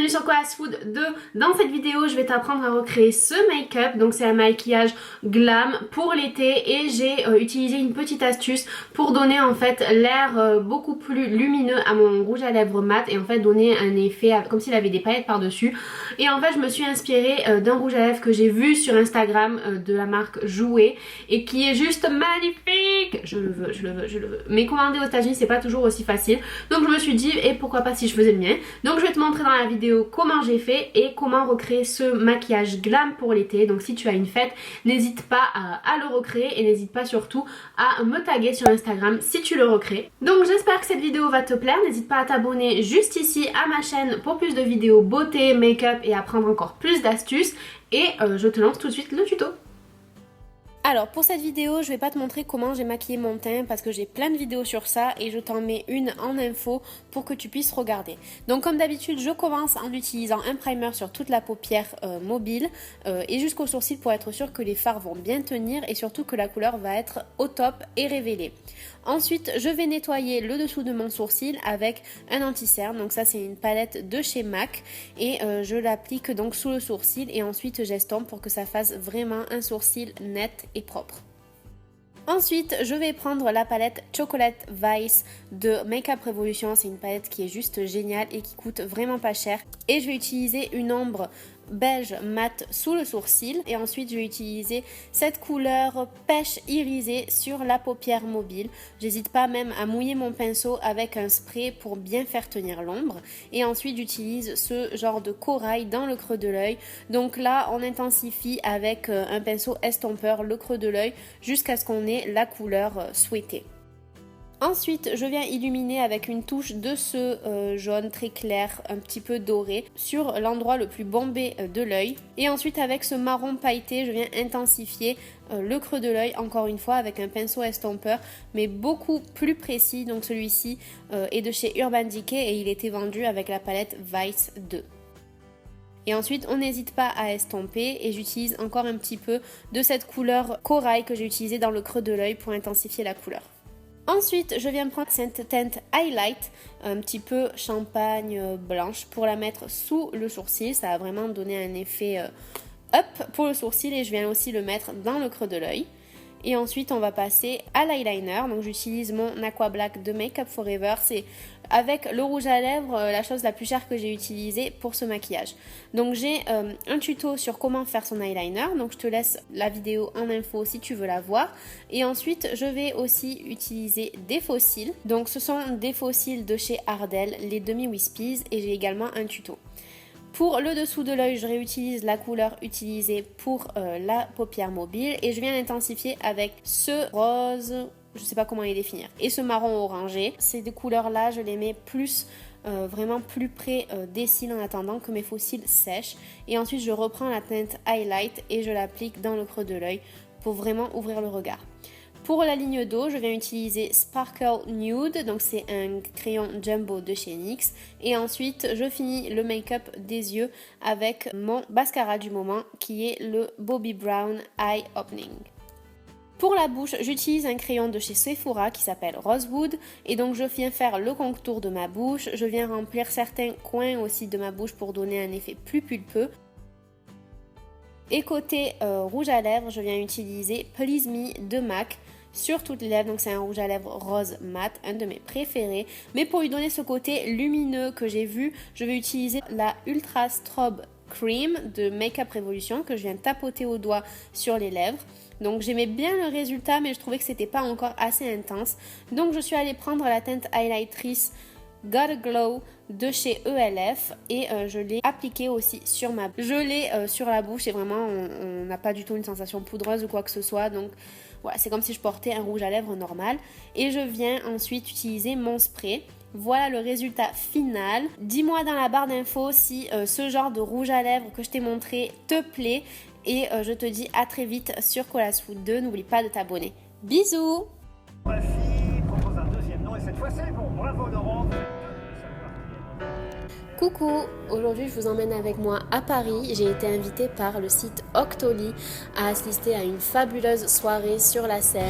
bienvenue sur Colas Food 2. Dans cette vidéo, je vais t'apprendre à recréer ce make-up. Donc c'est un maquillage glam pour l'été et j'ai utilisé une petite astuce pour donner en fait l'air beaucoup plus lumineux à mon rouge à lèvres mat et en fait donner un effet comme s'il avait des paillettes par dessus. Et en fait je me suis inspirée d'un rouge à lèvres que j'ai vu sur Instagram de la marque Jouer et qui est juste magnifique. Je le veux, je le veux, je le veux. Mais commander aux États-Unis c'est pas toujours aussi facile. Donc je me suis dit et pourquoi pas si je faisais le mien. Donc je vais te montrer dans la vidéo comment j'ai fait et comment recréer ce maquillage glam pour l'été. Donc si tu as une fête, n'hésite pas à le recréer et n'hésite pas surtout à me taguer sur Instagram si tu le recrées. Donc j'espère que cette vidéo va te plaire. N'hésite pas à t'abonner juste ici à ma chaîne pour plus de vidéos beauté, make-up et apprendre encore plus d'astuces. Et je te lance tout de suite le tuto. Alors pour cette vidéo je vais pas te montrer comment j'ai maquillé mon teint parce que j'ai plein de vidéos sur ça et je t'en mets une en info pour que tu puisses regarder. Donc comme d'habitude je commence en utilisant un primer sur toute la paupière mobile et jusqu'aux sourcils pour être sûr que les fards vont bien tenir et surtout que la couleur va être au top et révélée. Ensuite je vais nettoyer le dessous de mon sourcil avec un anti-cerne, donc ça c'est une palette de chez MAC et je l'applique donc sous le sourcil et ensuite j'estompe pour que ça fasse vraiment un sourcil net et propre. Ensuite, je vais prendre la palette Chocolate Vice de Makeup Revolution. C'est une palette qui est juste géniale et qui coûte vraiment pas cher. Et je vais utiliser une ombre beige mat sous le sourcil. Et ensuite, je vais utiliser cette couleur pêche irisée sur la paupière mobile. J'hésite pas même à mouiller mon pinceau avec un spray pour bien faire tenir l'ombre. Et ensuite, j'utilise ce genre de corail dans le creux de l'œil. Donc là, on intensifie avec un pinceau estompeur le creux de l'œil jusqu'à ce qu'on ait la couleur souhaitée. Ensuite, je viens illuminer avec une touche de ce jaune très clair, un petit peu doré, sur l'endroit le plus bombé de l'œil. Et ensuite, avec ce marron pailleté, je viens intensifier le creux de l'œil, encore une fois, avec un pinceau estompeur, mais beaucoup plus précis. Donc celui-ci est de chez Urban Decay et il était vendu avec la palette Vice 2. Et ensuite, on n'hésite pas à estomper et j'utilise encore un petit peu de cette couleur corail que j'ai utilisée dans le creux de l'œil pour intensifier la couleur. Ensuite, je viens prendre cette teinte highlight, un petit peu champagne blanche pour la mettre sous le sourcil. Ça va vraiment donner un effet up pour le sourcil et je viens aussi le mettre dans le creux de l'œil. Et ensuite, on va passer à l'eyeliner. Donc, j'utilise mon Aqua Black de Make Up Forever. C'est avec le rouge à lèvres la chose la plus chère que j'ai utilisée pour ce maquillage. Donc, j'ai un tuto sur comment faire son eyeliner. Donc, je te laisse la vidéo en info si tu veux la voir. Et ensuite, je vais aussi utiliser des faux cils. Donc, ce sont des faux cils de chez Ardell, les Demi Wispies. Et j'ai également un tuto. Pour le dessous de l'œil, je réutilise la couleur utilisée pour la paupière mobile et je viens l'intensifier avec ce rose, je ne sais pas comment les définir, et ce marron orangé. Ces deux couleurs-là, je les mets plus, vraiment plus près des cils en attendant que mes faux cils sèchent. Et ensuite, je reprends la teinte highlight et je l'applique dans le creux de l'œil pour vraiment ouvrir le regard. Pour la ligne d'eau, je viens utiliser Sparkle Nude, donc c'est un crayon jumbo de chez NYX. Et ensuite, je finis le make-up des yeux avec mon mascara du moment qui est le Bobbi Brown Eye Opening. Pour la bouche, j'utilise un crayon de chez Sephora qui s'appelle Rosewood et donc je viens faire le contour de ma bouche. Je viens remplir certains coins aussi de ma bouche pour donner un effet plus pulpeux. Et côté rouge à lèvres, je viens utiliser Please Me de MAC sur toutes les lèvres. Donc c'est un rouge à lèvres rose mat, un de mes préférés. Mais pour lui donner ce côté lumineux que j'ai vu, je vais utiliser la Ultra Strobe Cream de Make Up Revolution que je viens tapoter au doigt sur les lèvres. Donc j'aimais bien le résultat mais je trouvais que c'était pas encore assez intense. Donc je suis allée prendre la teinte highlightrice Got a Glow de chez ELF et je l'ai appliqué aussi sur ma bouche. Je l'ai sur la bouche et vraiment on n'a pas du tout une sensation poudreuse ou quoi que ce soit. Donc voilà, c'est comme si je portais un rouge à lèvres normal. Et je viens ensuite utiliser mon spray. Voilà le résultat final. Dis-moi dans la barre d'infos si ce genre de rouge à lèvres que je t'ai montré te plaît. Et je te dis à très vite sur Colas Food 2. N'oublie pas de t'abonner. Bisous! Ma fille propose un deuxième nom et cette fois c'est bon. Bravo Laurent. Coucou, aujourd'hui je vous emmène avec moi à Paris. J'ai été invitée par le site Octoly à assister à une fabuleuse soirée sur la Seine.